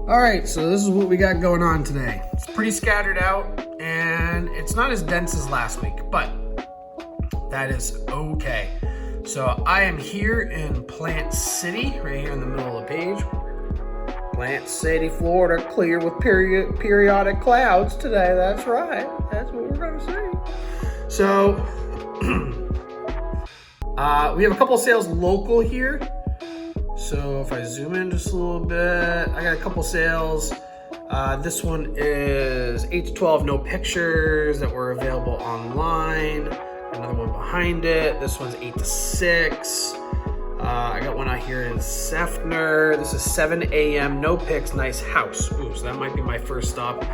All right, so this is what we got going on today. It's pretty scattered out and it's not as dense as last week, but that is okay. So I am here in Plant City, right here in the middle of the page. Plant City, Florida, clear with periodic clouds today. That's right. That's what we're gonna see. So we have a couple sales local here. So if I zoom in just a little bit, I got a couple sales. This one is 8 to 12, no pictures that were available online. Another one behind it. This one's 8 to 6. I got one out here in Sefner. This is 7 a.m., no pics, nice house. Ooh, so that might be my first stop.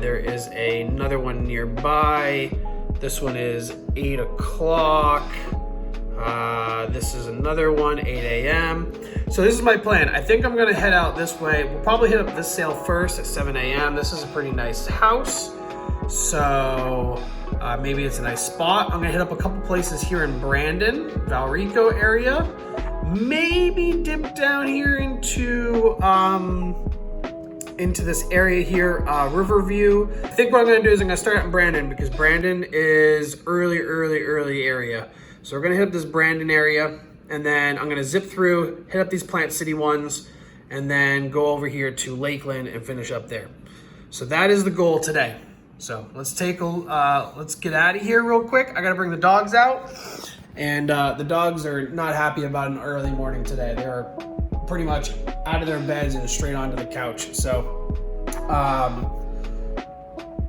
There is another one nearby. This one is 8 o'clock. This is another one, 8 a.m. So this is my plan. I think I'm gonna head out this way. We'll probably hit up this sale first at 7 a.m. This is a pretty nice house. So maybe it's a nice spot. I'm gonna hit up a couple places here in Brandon, Valrico area. Maybe dip down here into this area here, Riverview. I think what I'm gonna do is I'm gonna start out in Brandon because Brandon is early area. So we're gonna hit up this Brandon area and then I'm gonna zip through, hit up these Plant City ones, and then go over here to Lakeland and finish up there. So that is the goal today. So let's get out of here real quick. I gotta bring the dogs out, and the dogs are not happy about an early morning today. They are pretty much out of their beds and straight onto the couch. So,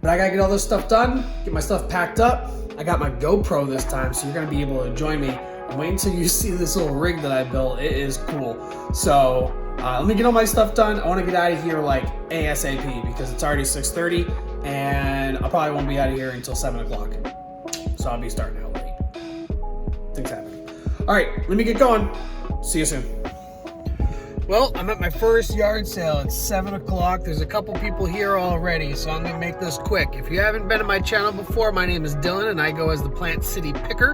but I gotta get all this stuff done, get my stuff packed up. I got my GoPro this time, so you're gonna be able to join me. And wait until you see this little rig that I built. It is cool. So let me get all my stuff done. I wanna get out of here like ASAP because it's already 6:30 and I probably won't be out of here until 7 o'clock. So I'll be starting out late. Things happen. All right, let me get going. See you soon. Well, I'm at my first yard sale. It's 7 o'clock. There's a couple people here already, so I'm gonna make this quick. If you haven't been to my channel before, my name is Dylan and I go as the Plant City Picker.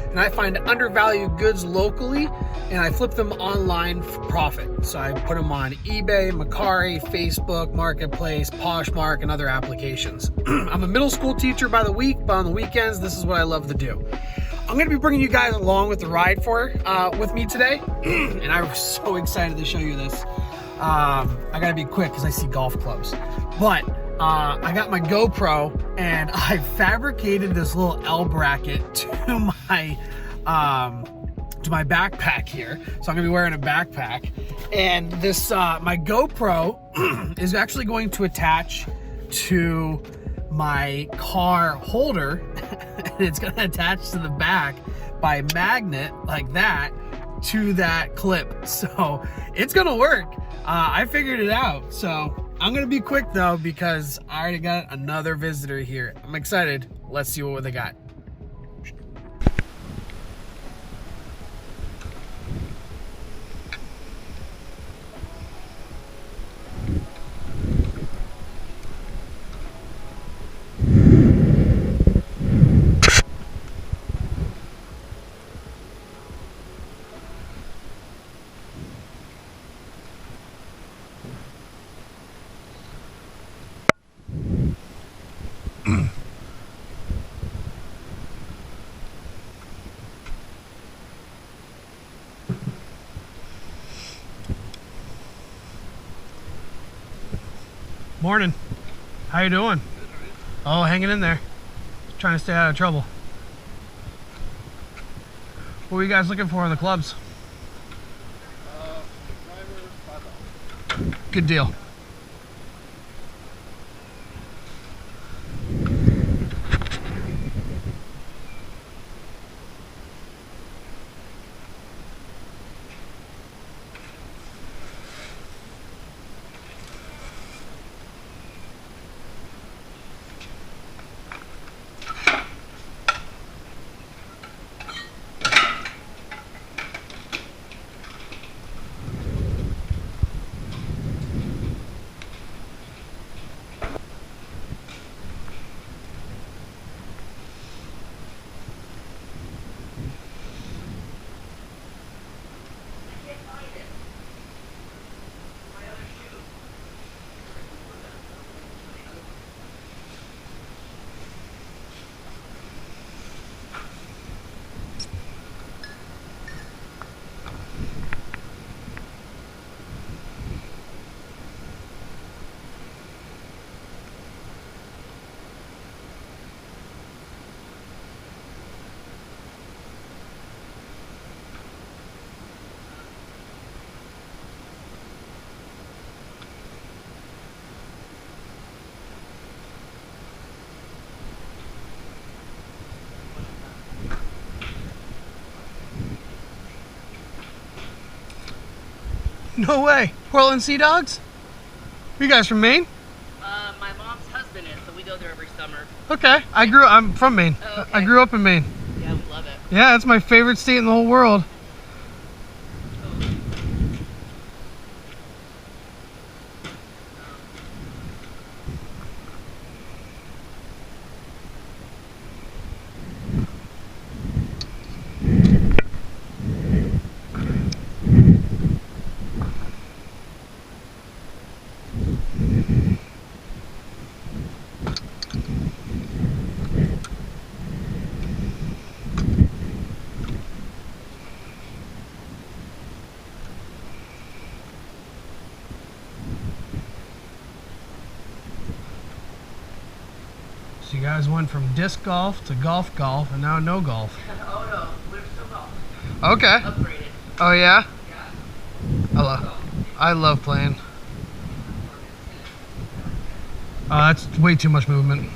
And I find undervalued goods locally and I flip them online for profit. So I put them on eBay, Mercari, Facebook, Marketplace, Poshmark, and other applications. I'm a middle school teacher by the week, but on the weekends, this is what I love to do. I'm gonna be bringing you guys along with the ride with me today. And I'm so excited to show you this. I gotta be quick because I see golf clubs. But I got my GoPro and I fabricated this little L bracket to my backpack here. So I'm gonna be wearing a backpack. And this, my GoPro is actually going to attach to my car holder and it's gonna attach to the back by magnet like that to that clip. So it's gonna work. I figured it out. So I'm gonna be quick though because I already got another visitor here. I'm excited. Let's see what they got. Morning. How you doing? Oh, hanging in there. Trying to stay out of trouble. What are you guys looking for in the clubs? Good deal. No way. Portland Sea Dogs? You guys from Maine? My mom's husband is, so we go there every summer. Okay. I'm from Maine. Oh, okay. I grew up in Maine. Yeah, we love it. Yeah, it's my favorite state in the whole world. So you guys went from disc golf to golf, and now no golf. Oh no, we're still golf. Okay. Upgraded. Oh yeah? Yeah. I love playing. That's way too much movement.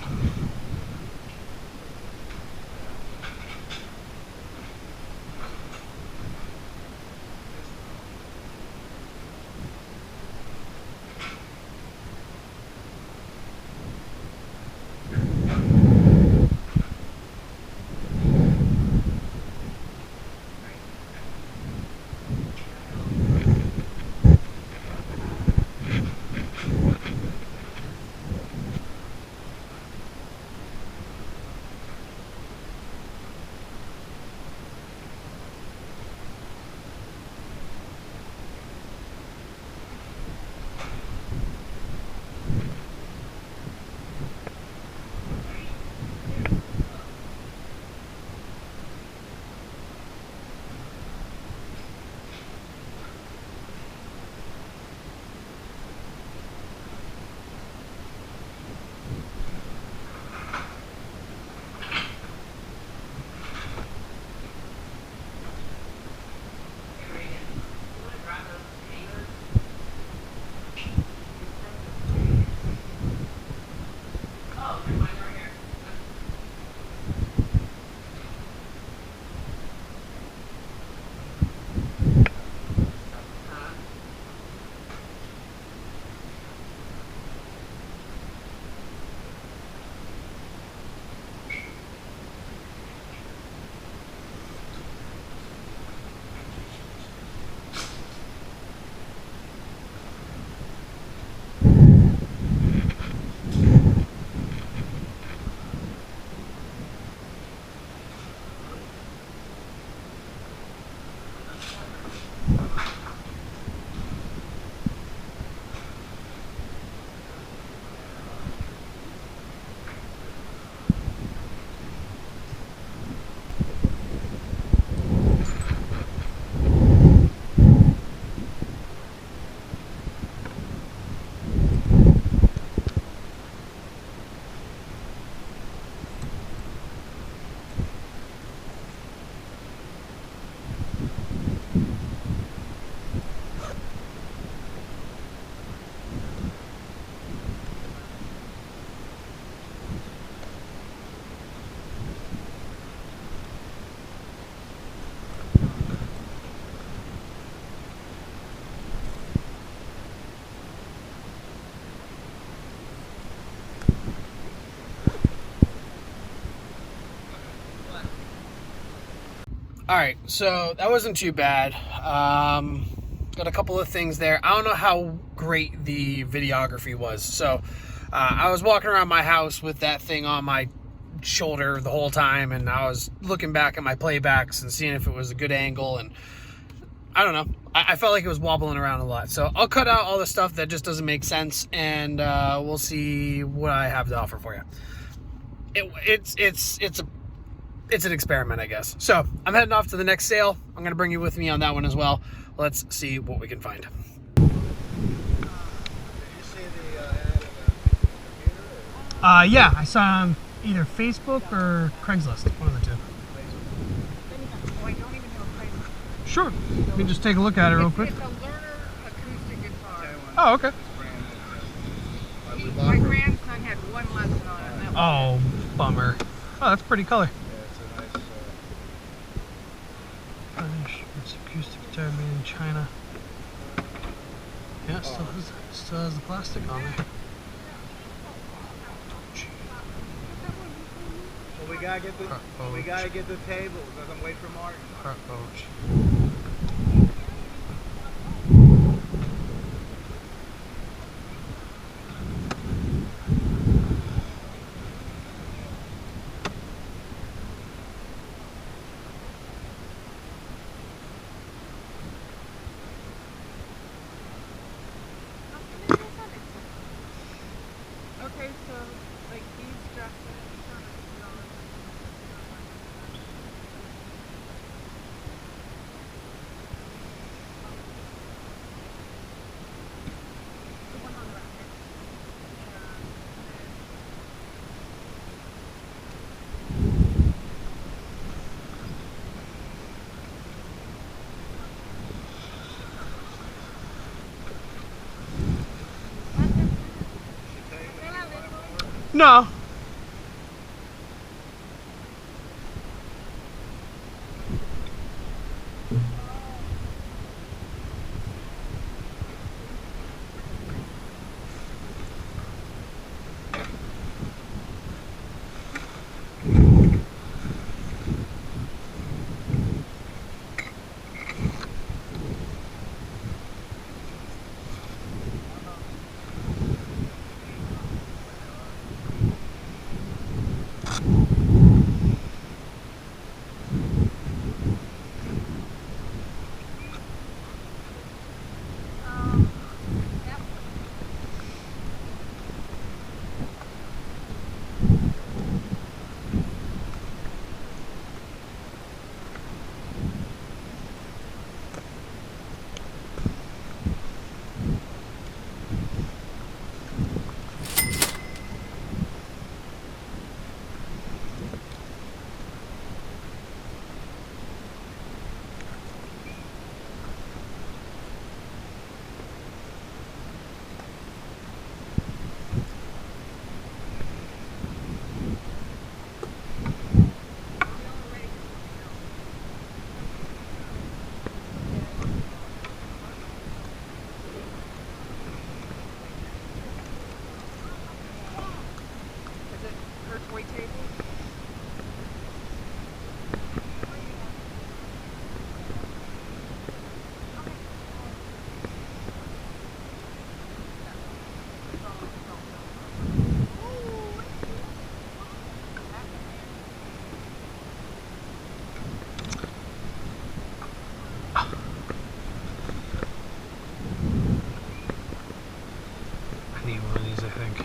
All right, so that wasn't too bad. Got a couple of things there. I don't know how great the videography was. So I was walking around my house with that thing on my shoulder the whole time, and I was looking back at my playbacks and seeing if it was a good angle, and I don't know. I felt like it was wobbling around a lot. So I'll cut out all the stuff that just doesn't make sense, and we'll see what I have to offer for you. It's an experiment, I guess. So I'm heading off to the next sale. I'm going to bring you with me on that one as well. Let's see what we can find. Did you see the ad in the computer? Yeah, I saw on either Facebook or Craigslist, one of the two. I don't even know Craigslist. Sure. Let me just take a look at it real quick. It's a learner acoustic guitar. Oh, okay. My grandson had one lesson on it. And that was Oh, bummer. Oh, that's a pretty color. Yeah, it's a nice. Finish. It's acoustic guitar made in China. Yeah, still has the plastic on there. Well, we gotta get the table because I'm waiting for Martin. Okay, so like these dresses are $50. The one on the racket. No. Is it her toy table? I need one of these, I think.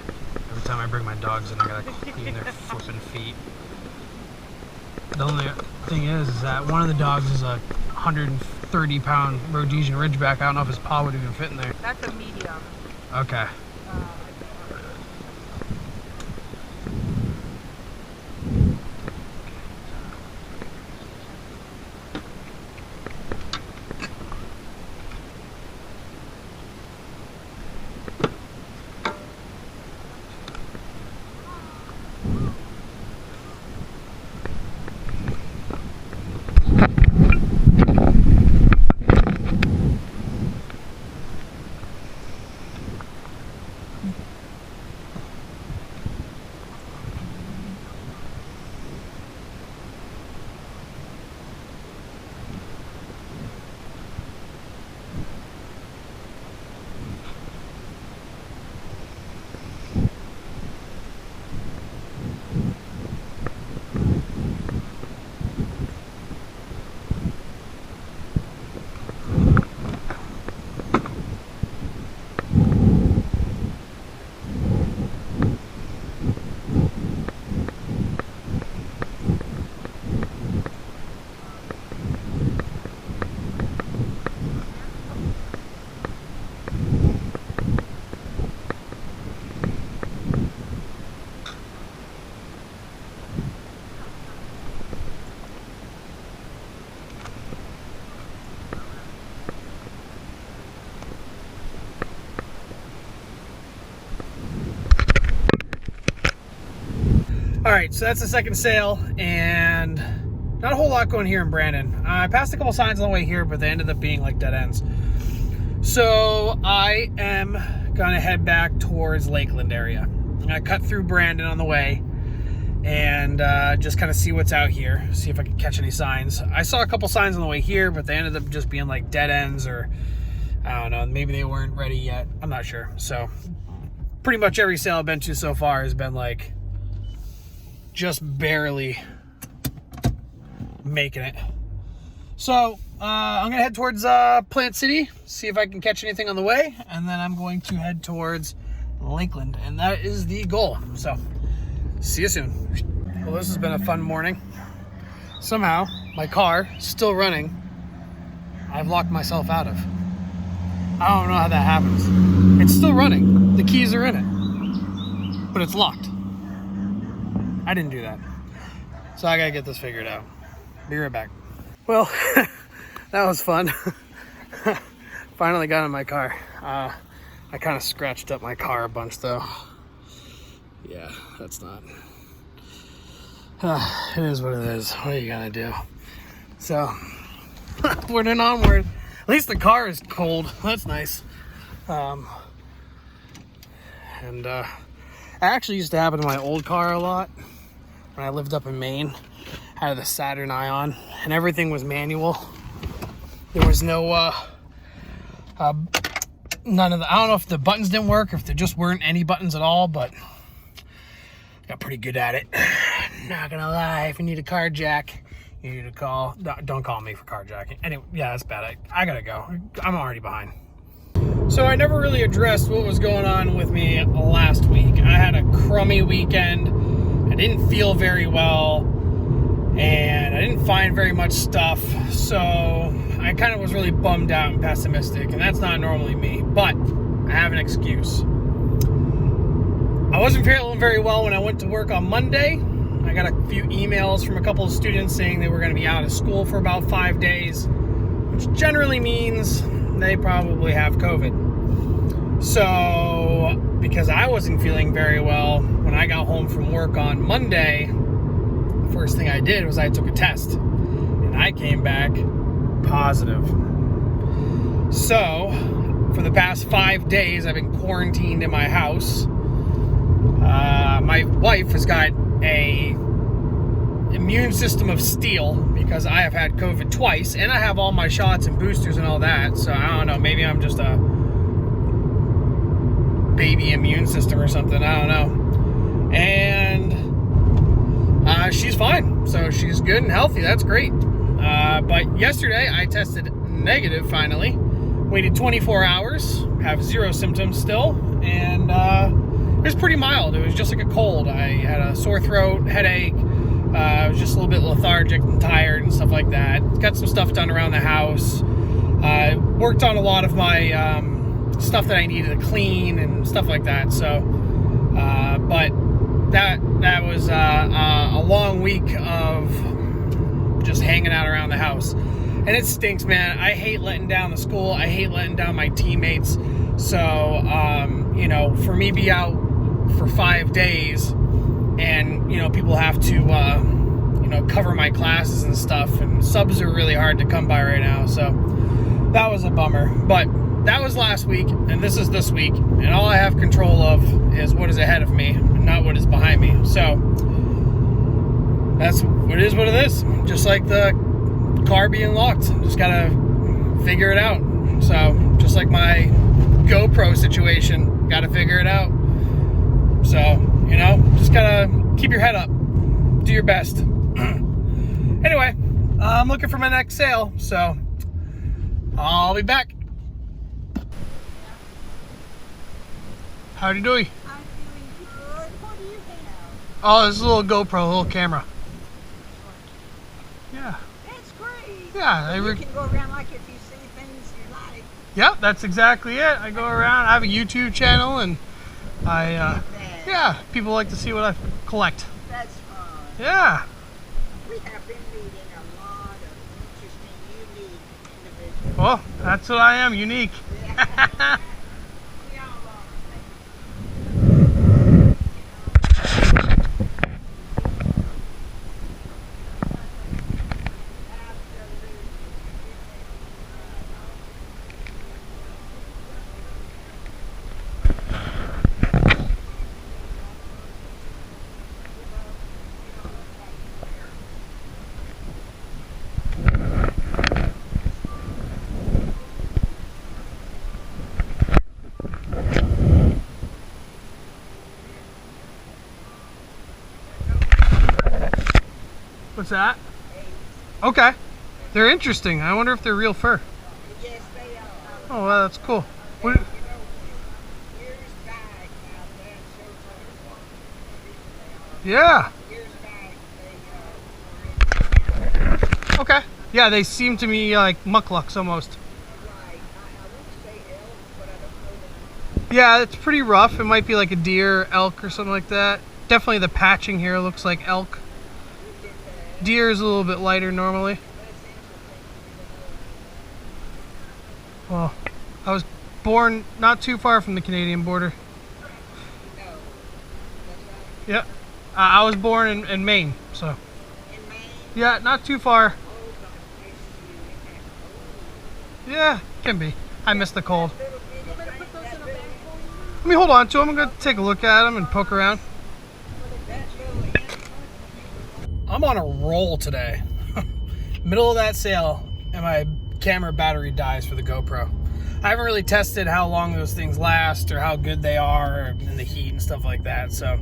Every time I bring my dogs in, I gotta clean their flipping feet. The only thing is that one of the dogs is a 130-pound Rhodesian Ridgeback. I don't know if his paw would even fit in there. That's a medium. Okay. All right, so that's the second sale, and not a whole lot going here in Brandon. I passed a couple signs on the way here, but they ended up being like dead ends. So I am gonna head back towards Lakeland area. I'm gonna cut through Brandon on the way and just kind of see what's out here, see if I can catch any signs. I saw a couple signs on the way here, but they ended up just being like dead ends, or I don't know, maybe they weren't ready yet. I'm not sure. So pretty much every sale I've been to so far has been like just barely making it. So I'm gonna head towards Plant City, see if I can catch anything on the way, and then I'm going to head towards Lakeland, and that is the goal. So see you soon. Well, this has been a fun morning. Somehow my car still running. I've locked myself out of. I don't know how that happens. It's still running. The keys are in it, but it's locked. I didn't do that. So I gotta get this figured out. Be right back. Well, that was fun. Finally got in my car. I kind of scratched up my car a bunch though. Yeah, that's not. It is what it is. What are you gonna do? So, upward and onward. At least the car is cold. That's nice. And I actually used to happen to my old car a lot when I lived up in Maine. I had the Saturn Ion, and everything was manual. There was no none of the. I don't know if the buttons didn't work, or if there just weren't any buttons at all, but I got pretty good at it. Not gonna lie, if you need a car jack, you need to call. Don't call me for carjacking. Anyway, yeah, that's bad. I gotta go. I'm already behind. So I never really addressed what was going on with me last week. I had a crummy weekend. I didn't feel very well, and I didn't find very much stuff. So I kind of was really bummed out and pessimistic, and that's not normally me, but I have an excuse. I wasn't feeling very well when I went to work on Monday. I got a few emails from a couple of students saying they were going to be out of school for about 5 days, which generally means they probably have COVID. So, because I wasn't feeling very well, when I got home from work on Monday, first thing I did was I took a test, and I came back positive. So, for the past 5 days, I've been quarantined in my house. My wife has got a immune system of steel because I have had COVID twice, and I have all my shots and boosters and all that. So I don't know, maybe I'm just a baby immune system or something. I don't know. And she's fine, so she's good and healthy. That's great. But yesterday I tested negative. Finally, waited 24 hours, have 0 symptoms still, and it was pretty mild. It was just like a cold. I had a sore throat, headache. I was just a little bit lethargic and tired and stuff like that. Got some stuff done around the house. Worked on a lot of my stuff that I needed to clean and stuff like that. So, but that was a long week of just hanging out around the house. And it stinks, man. I hate letting down the school. I hate letting down my teammates. So, you know, for me to be out for 5 days and, you know, people have to, you know, cover my classes and stuff, and subs are really hard to come by right now. So that was a bummer, but that was last week, and this is this week, and all I have control of is what is ahead of me and not what is behind me. So that's what it is, what it is. Just like the car being locked, just gotta figure it out. So just like my GoPro situation, gotta figure it out. So, you know, just gotta keep your head up, do your best. Anyway, I'm looking for my next sale, so I'll be back. Howdy doy. I'm doing good. What do you have? Oh, this is a little GoPro, a little camera. Yeah. That's great. Yeah. You can go around like if you see things you like. Yep, that's exactly it. I go around, I have a YouTube channel, and yeah, people like to see what I collect. That's fun. Yeah. We have been meeting a lot of interesting, unique individuals. Well, that's what I am, unique. We all are. What's that? Okay. They're interesting. I wonder if they're real fur. Yes, they are. Oh, well, that's cool. What, Years back, now that shows us yeah. years back, they were in Okay. Yeah, they seem to me like mucklucks almost. right. I would say elk, but I don't know the Yeah, it's pretty rough. It might be like a deer, elk, or something like that. Definitely the patching here looks like elk. Deer is a little bit lighter normally. Well, I was born not too far from the Canadian border. Yep. I was born in Maine, so. in Maine. Yeah, not too far. Yeah, can be. I miss the cold. Let me hold on to them. I'm going to take a look at them and poke around. I'm on a roll today. Middle of that sale, and my camera battery dies for the GoPro. I haven't really tested how long those things last or how good they are in the heat and stuff like that. So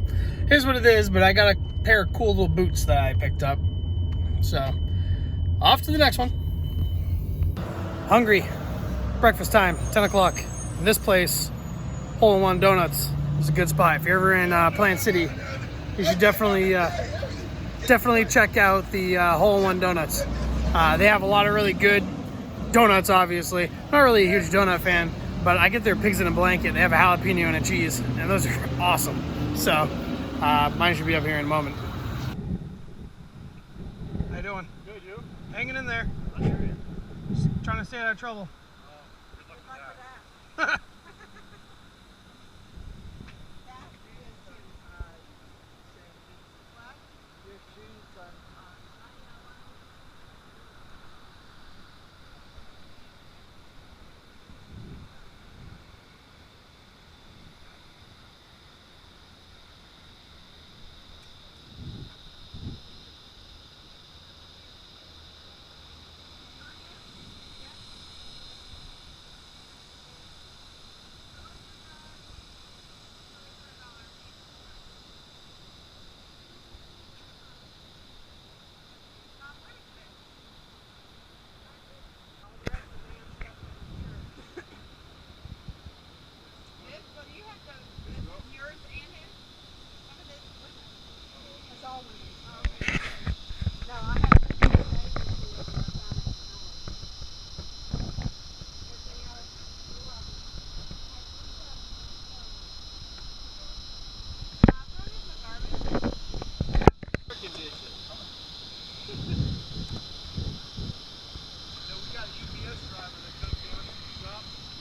here's what it is, but I got a pair of cool little boots that I picked up. So off to the next one. Hungry. Breakfast time, 10 o'clock. This place, Hole in One Donuts, is a good spot. If you're ever in Plant City, you should definitely check out the Hole in One Donuts. They have a lot of really good donuts, obviously. I'm not really a huge donut fan, but I get their pigs in a blanket. They have a jalapeno and a cheese, and those are awesome. So mine should be up here in a moment. How you doing? Good, you? Hanging in there. Just trying to stay out of trouble.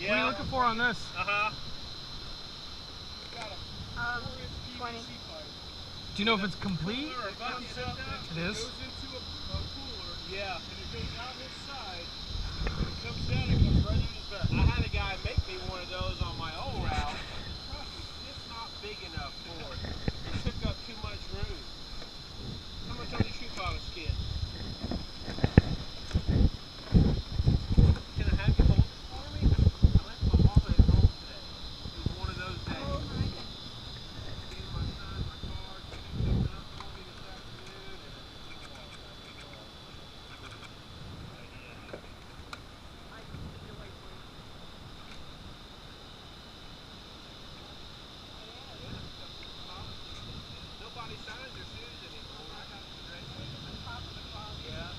What are you looking for on this? Uh-huh. 20. Do you know if it's complete? It is. Goes into a cooler. Yeah. And it goes out his side. When it comes down, it comes right in his back. I had a guy make me one of those on my old route. Trust me, it's not big enough for it. It took up too much room. How much on the shoe polish kit? Can I have you hold it for me? I left my wallet at home today. It was one of those days. Oh, my God. My son, my car, coming up for me this afternoon, and nobody signs their shoes anymore. I got the dress. Yeah.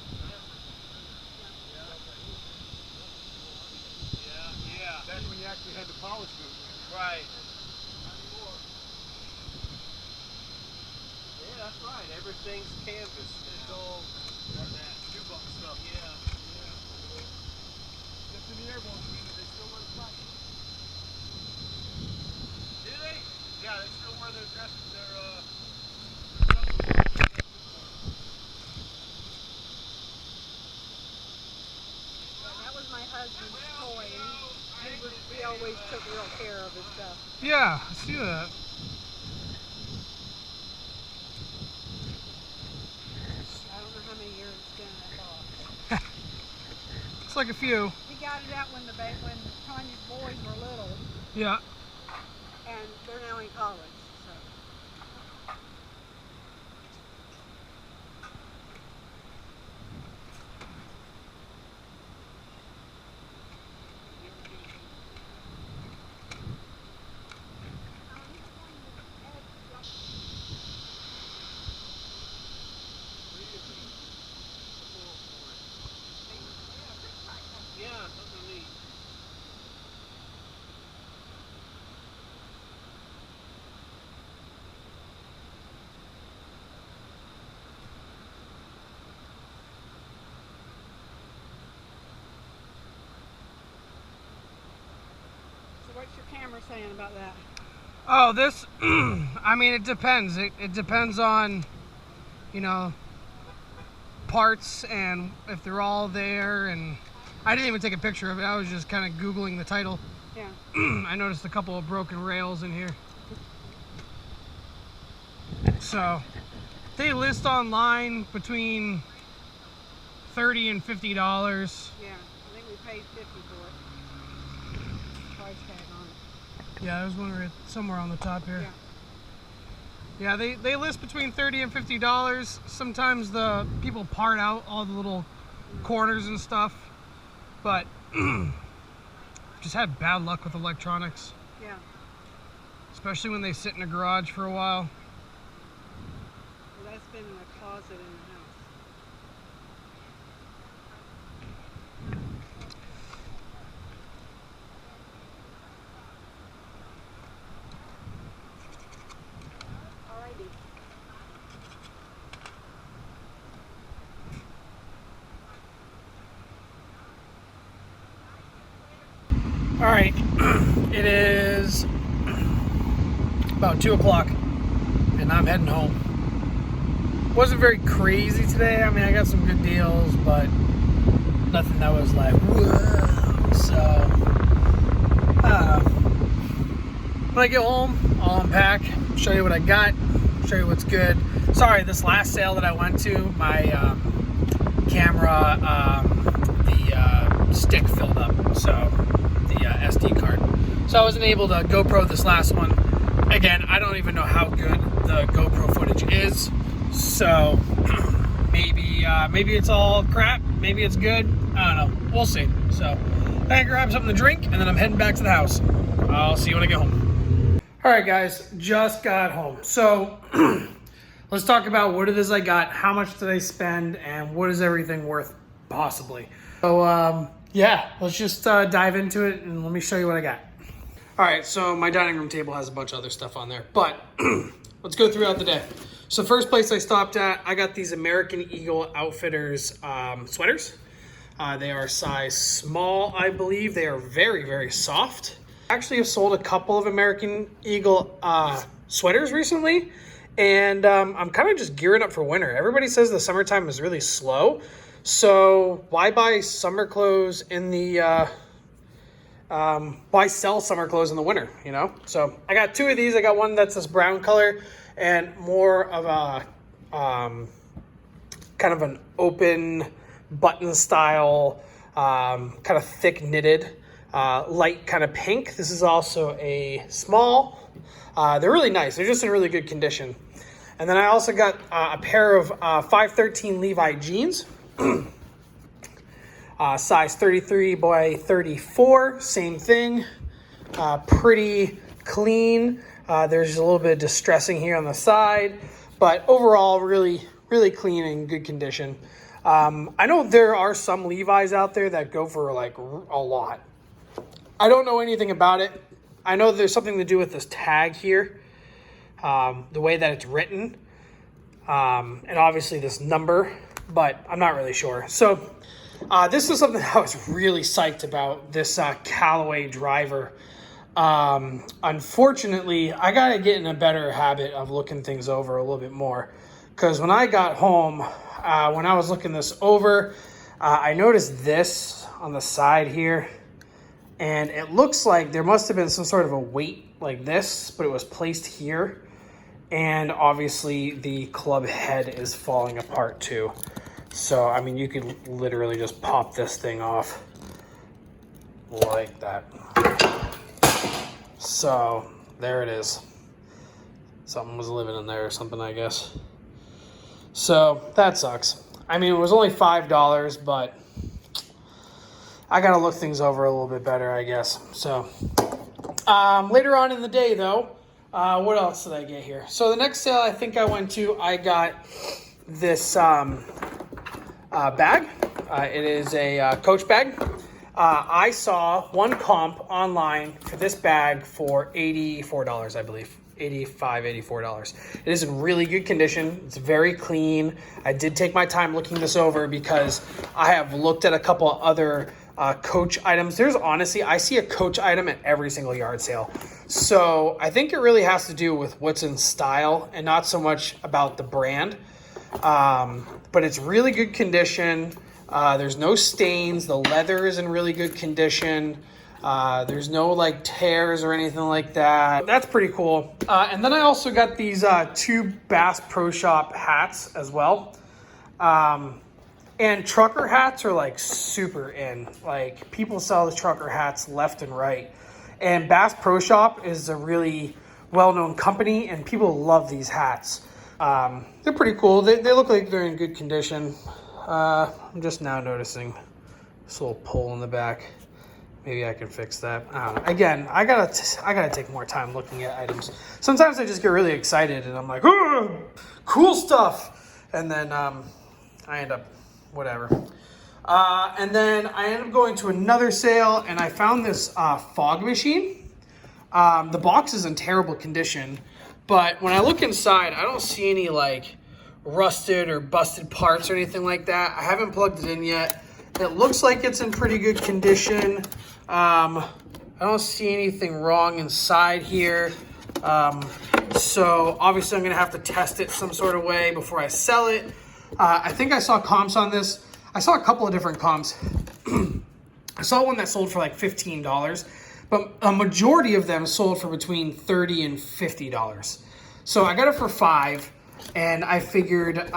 Yeah. That's when you actually had the polish boot. Right. Yeah, that's right. Everything's canvas now. It's all that shoebox stuff. Yeah. Just in the airborne community, they still wear the plastic. Do they? Yeah, they still wear their dresses. That was my husband's toy. He always took real care of his stuff. Yeah, I see that. I don't know how many years it's been in that box. It's like a few. He got it out when Tanya's boys were little, Yeah. and they're now in college. So What's your camera saying about that? Oh, this, I mean, it depends. It depends on, you know, parts and if they're all there. And I didn't even take a picture of it. I was just kind of Googling the title. Yeah. I noticed a couple of broken rails in here. So they list online between $30 and $50. Yeah, I think we paid $50 for it. Price tag on it. Yeah, there's one right somewhere on the top here. Yeah. Yeah, they list between $30 and $50. Sometimes the people part out all the little corners and stuff, but just had bad luck with electronics. Yeah. Especially when they sit in a garage for a while. Well, that's been in the closet in the house. Alrighty. All right, it is about 2 o'clock and I'm heading home. Wasn't very crazy today. I mean, I got some good deals, but nothing that was like, whoa. So, when I get home, I'll unpack, show you what I got, show you what's good. Sorry, this last sale that I went to, my camera, the stick filled up, so the SD card. So I wasn't able to GoPro this last one. Again, I don't even know how good the GoPro footage is, so maybe it's all crap, maybe it's good, I don't know, we'll see. So I'm gonna grab something to drink and then I'm heading back to the house. I'll see you when I get home. All right, guys, just got home. So let's talk about what it is I got, how much did I spend, and what is everything worth possibly. So yeah, let's just dive into it and let me show you what I got. All right, so my dining room table has a bunch of other stuff on there, but let's go throughout the day. So first place I stopped at, I got these American Eagle Outfitters sweaters. They are size small, I believe. They are very, very soft. I actually have sold a couple of American Eagle sweaters recently, and I'm kind of just gearing up for winter. Everybody says the summertime is really slow, so why buy summer clothes in the why sell summer clothes in the winter, you know? So I got two of these. I got one that's this brown color and more of a kind of an open button style, kind of thick knitted, light kind of pink. This is also a small. They're really nice. They're just in really good condition. And then I also got a pair of 513 Levi jeans. Size 33 by 34, same thing, pretty clean. There's a little bit of distressing here on the side, but overall really, really clean and good condition. I know there are some Levi's out there that go for like a lot. I don't know anything about it. I know there's something to do with this tag here, the way that it's written, and obviously this number, but I'm not really sure. So this is something I was really psyched about, this Callaway driver. Unfortunately, I got to get in a better habit of looking things over a little bit more, because when I got home, when I was looking this over, I noticed this on the side here, and it looks like there must have been some sort of a weight like this, but it was placed here, and obviously the club head is falling apart too. So, I mean, you could literally just pop this thing off like that. So, there it is. Something was living in there or something, I guess. So, that sucks. I mean, it was only $5, but I gotta look things over a little bit better, I guess. So, later on in the day, though, what else did I get here? So, the next sale I think I went to, I got this bag. It is a Coach bag. I saw one comp online for this bag for $84, I believe. $84. It is in really good condition. It's very clean. I did take my time looking this over because I have looked at a couple other Coach items. There's honestly, I see a Coach item at every single yard sale. So I think it really has to do with what's in style and not so much about the brand. But it's really good condition. There's no stains. The leather is in really good condition. There's no like tears or anything like that. That's pretty cool. And then I also got these 2 Bass Pro Shop hats as well. And trucker hats are like super in. Like people sell the trucker hats left and right. And Bass Pro Shop is a really well-known company and people love these hats. They're pretty cool. They look like they're in good condition. I'm just now noticing this little pull in the back. Maybe I can fix that. I don't know. Again, I gotta take more time looking at items. Sometimes I just get really excited and I'm like, oh, cool stuff. And then I end up whatever. And then I ended up going to another sale and I found this fog machine. The box is in terrible condition, but when I look inside, I don't see any like rusted or busted parts or anything like that. I haven't plugged it in yet. It looks like it's in pretty good condition. I don't see anything wrong inside here. So obviously I'm gonna have to test it some sort of way before I sell it. I think I saw comps on this. I saw a couple of different comps. I saw one that sold for like $15, but a majority of them sold for between $30 and $50. So I got it for $5, and I figured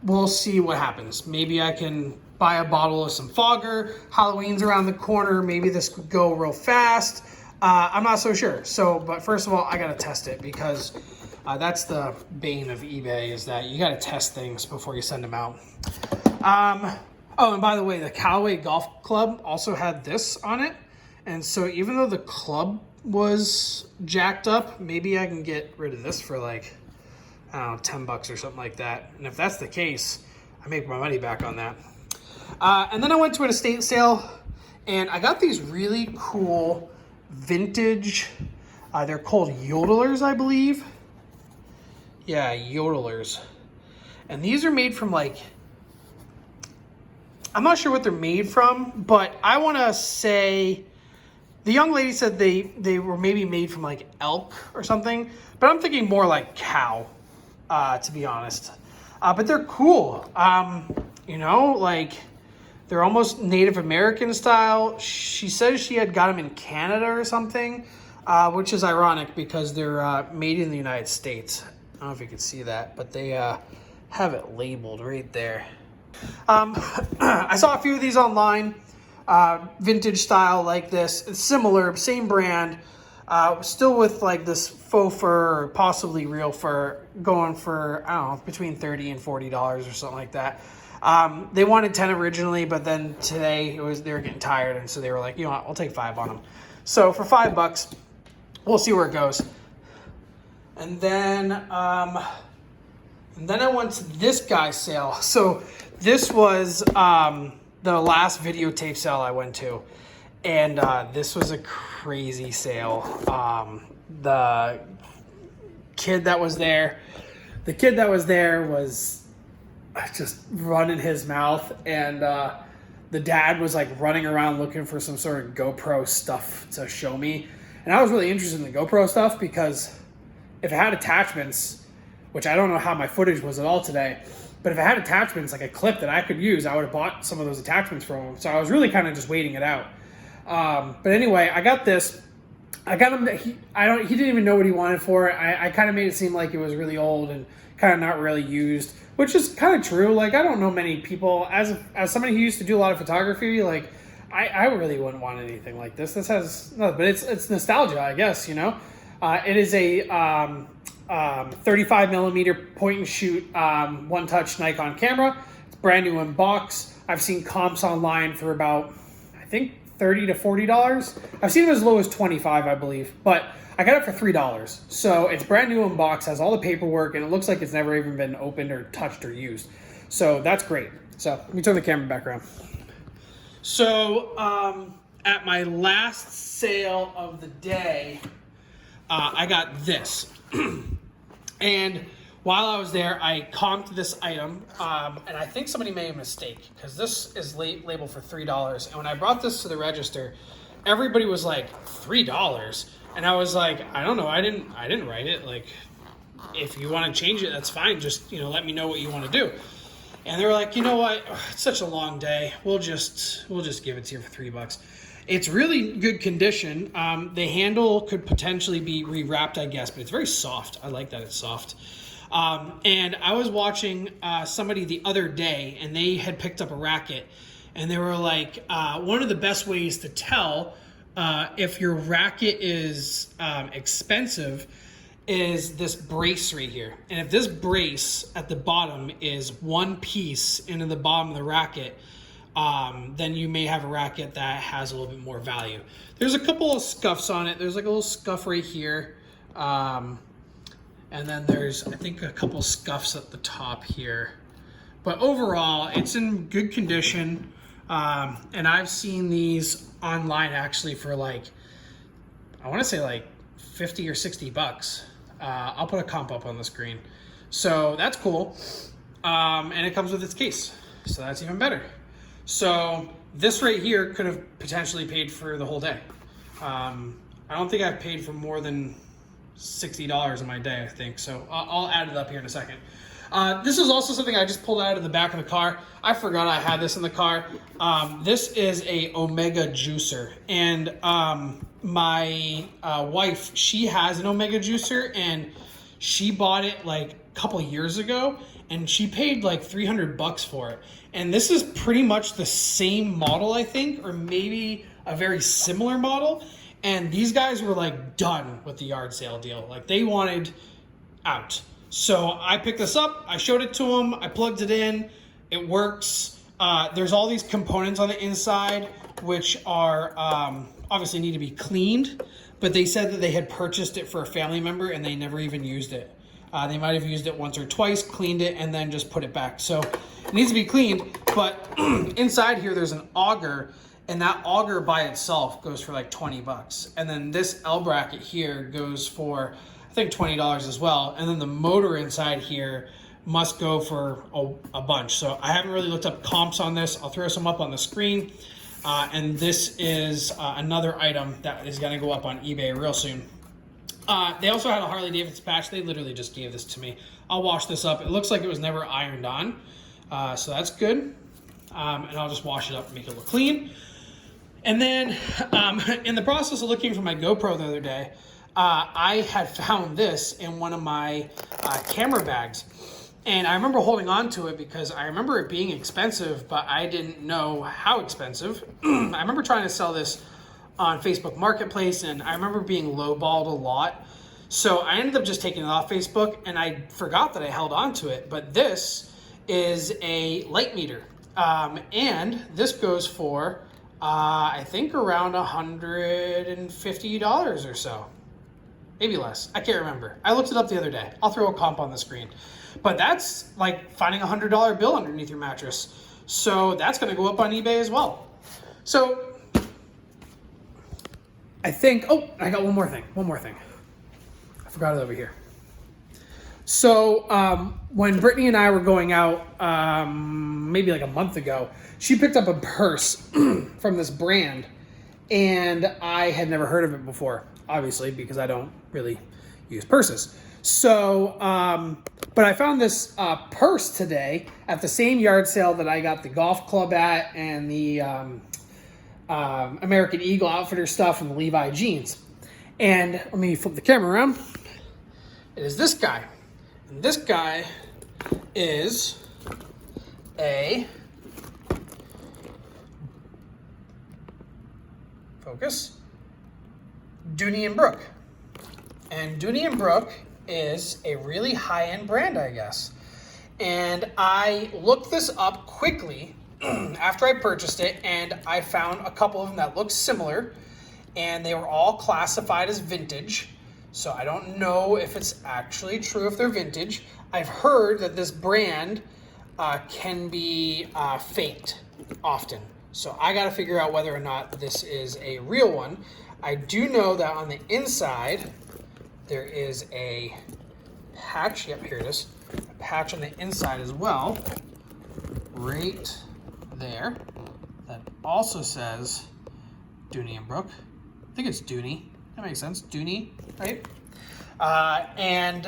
we'll see what happens. Maybe I can buy a bottle of some fogger. Halloween's around the corner. Maybe this could go real fast. I'm not so sure. So, but first of all, I gotta test it because that's the bane of eBay is that you gotta test things before you send them out. Oh, and by the way, the Callaway Golf Club also had this on it. And so even though the club was jacked up, maybe I can get rid of this for like, I don't know, $10 or something like that. And if that's the case, I make my money back on that. And then I went to an estate sale and I got these really cool vintage, they're called yodelers, I believe. Yeah, yodelers. And these are made from like, I'm not sure what they're made from, but I want to say, the young lady said they were maybe made from like elk or something, but I'm thinking more like cow, to be honest. But they're cool. You know, like they're almost Native American style. She says she had got them in Canada or something, which is ironic because they're made in the United States. I don't know if you can see that, but they have it labeled right there. I saw a few of these online, vintage style like this. It's similar, same brand, still with like this faux fur or possibly real fur going for, I don't know, between $30 and $40 or something like that. They wanted 10 originally, but then today they were getting tired, and so they were like, you know what, I'll take 5 on them. So for $5, we'll see where it goes. And then I went to this guy's sale. So this was the last videotape sale I went to, and this was a crazy sale. The kid that was there was just running his mouth, and the dad was like running around looking for some sort of GoPro stuff to show me. And I was really interested in the GoPro stuff because if it had attachments, which I don't know how my footage was at all today, but if it had attachments, like a clip that I could use, I would have bought some of those attachments from him. So I was really kind of just waiting it out. But anyway, I got this. I got him. He didn't even know what he wanted for it. I kind of made it seem like it was really old and kind of not really used, which is kind of true. Like, I don't know many people, as somebody who used to do a lot of photography, like I really wouldn't want anything like this. This has no, but it's nostalgia, I guess, you know. It is a 35 millimeter point and shoot one touch Nikon camera. It's brand new in box. I've seen comps online for about, I think, $30 to $40. I've seen it as low as $25, I believe, but I got it for $3. So it's brand new in box, has all the paperwork, and it looks like it's never even been opened or touched or used. So that's great. So let me turn the camera back around. So at my last sale of the day, I got this. And while I was there, I comped this item, and I think somebody made a mistake because this is labeled for $3. And when I brought this to the register, everybody was like, $3? And I was like, I don't know, I didn't write it. Like, if you want to change it, that's fine. Just, let me know what you want to do. And they were like, you know what? It's such a long day. We'll just give it to you for $3. It's really good condition. The handle could potentially be rewrapped, I guess, but it's very soft. I like that it's soft. And I was watching somebody the other day, and they had picked up a racket, and they were like, one of the best ways to tell if your racket is expensive is this brace right here. And if this brace at the bottom is one piece into the bottom of the racket, then you may have a racket that has a little bit more value. There's a couple of scuffs on it. There's like a little scuff right here. And then there's, I think, a couple scuffs at the top here. But overall, it's in good condition. And I've seen these online actually for like, I want to say like 50 or $60. I'll put a comp up on the screen. So that's cool. And it comes with its case. So that's even better. So this right here could have potentially paid for the whole day. I don't think I've paid for more than $60 in my day, I think. So I'll add it up here in a second. This is also something I just pulled out of the back of the car. I forgot I had this in the car. This is a Omega juicer. And my wife, she has an Omega juicer, and she bought it like a couple years ago, and she paid like $300 for it. And this is pretty much the same model, I think, or maybe a very similar model. And these guys were like done with the yard sale deal. Like they wanted out. So I picked this up, I showed it to them, I plugged it in, it works. There's all these components on the inside, which are obviously need to be cleaned, but they said that they had purchased it for a family member and they never even used it. They might have used it once or twice, cleaned it, and then just put it back. So it needs to be cleaned, but inside here there's an auger, and that auger by itself goes for like $20. And then this L bracket here goes for, I think, $20 as well. And then the motor inside here must go for a bunch. So I haven't really looked up comps on this. I'll throw some up on the screen. And this is another item that is gonna go up on eBay real soon. They also had a Harley Davidson patch. They literally just gave this to me. I'll wash this up. It looks like it was never ironed on. So that's good. And I'll just wash it up and make it look clean. And then in the process of looking for my GoPro the other day, I had found this in one of my camera bags. And I remember holding on to it because I remember it being expensive, but I didn't know how expensive. I remember trying to sell this on Facebook Marketplace, and I remember being lowballed a lot. So I ended up just taking it off Facebook, and I forgot that I held on to it. But this is a light meter. And this goes for, I think, around $150 or so. Maybe less. I can't remember. I looked it up the other day. I'll throw a comp on the screen. But that's like finding a $100 bill underneath your mattress. So that's going to go up on eBay as well. So I think, oh, I got one more thing. I forgot it over here. So when Brittany and I were going out, maybe like a month ago, she picked up a purse from this brand, and I had never heard of it before, obviously, because I don't really use purses. So, but I found this purse today at the same yard sale that I got the golf club at, and the American Eagle Outfitter stuff, and the Levi jeans. And let me flip the camera around. It is this guy. And this guy is a, focus, Dooney & Brook. And Dooney & Brook is a really high-end brand, I guess. And I looked this up quickly after I purchased it, and I found a couple of them that looked similar, and they were all classified as vintage. So I don't know if it's actually true if they're vintage. I've heard that this brand can be faked often. So I got to figure out whether or not this is a real one. I do know that on the inside, there is a patch. Yep, here it is. A patch on the inside as well, right there. That also says Dooney and Brooke. I think it's Dooney. That makes sense. Dooney, right? Then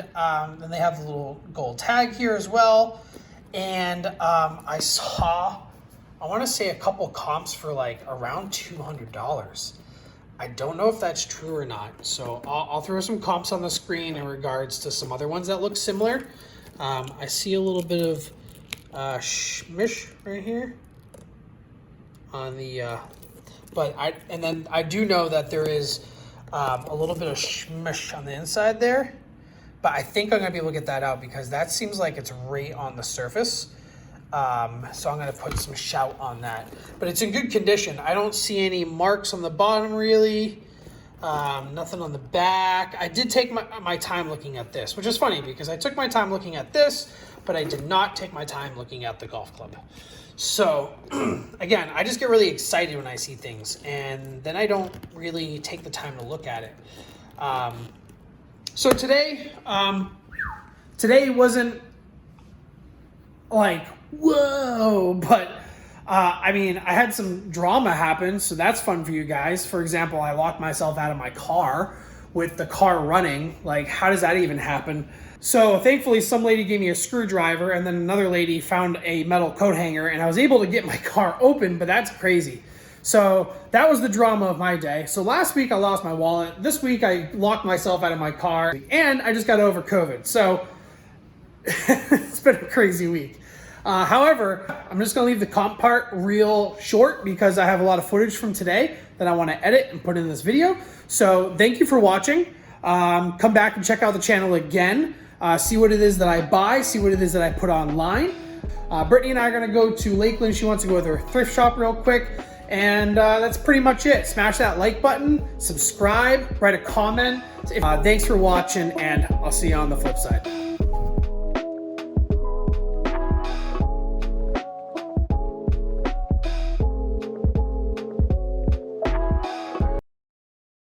they have the little gold tag here as well. And I saw, I want to say a couple comps for like around $200. I don't know if that's true or not. So I'll throw some comps on the screen in regards to some other ones that look similar. I see a little bit of shmish right here on the, but I do know that there is a little bit of shmish on the inside there, but I think I'm gonna be able to get that out because that seems like it's right on the surface. So I'm gonna put some shout on that, but it's in good condition. I don't see any marks on the bottom really, nothing on the back. I did take my time looking at this, which is funny because I took my time looking at this, but I did not take my time looking at the golf club. So again, I just get really excited when I see things and then I don't really take the time to look at it. So today wasn't like, whoa, but I mean, I had some drama happen, so that's fun for you guys. For example, I locked myself out of my car with the car running. Like, how does that even happen? So thankfully, some lady gave me a screwdriver, and then another lady found a metal coat hanger, and I was able to get my car open, but that's crazy. So that was the drama of my day. So last week, I lost my wallet. This week, I locked myself out of my car, and I just got over COVID. So it's been a crazy week. However, I'm just gonna leave the comp part real short because I have a lot of footage from today that I wanna edit and put in this video. So thank you for watching. Come back and check out the channel again. See what it is that I buy, see what it is that I put online. Brittany and I are gonna go to Lakeland. She wants to go with her thrift shop real quick. And that's pretty much it. Smash that like button, subscribe, write a comment. Thanks for watching, and I'll see you on the flip side.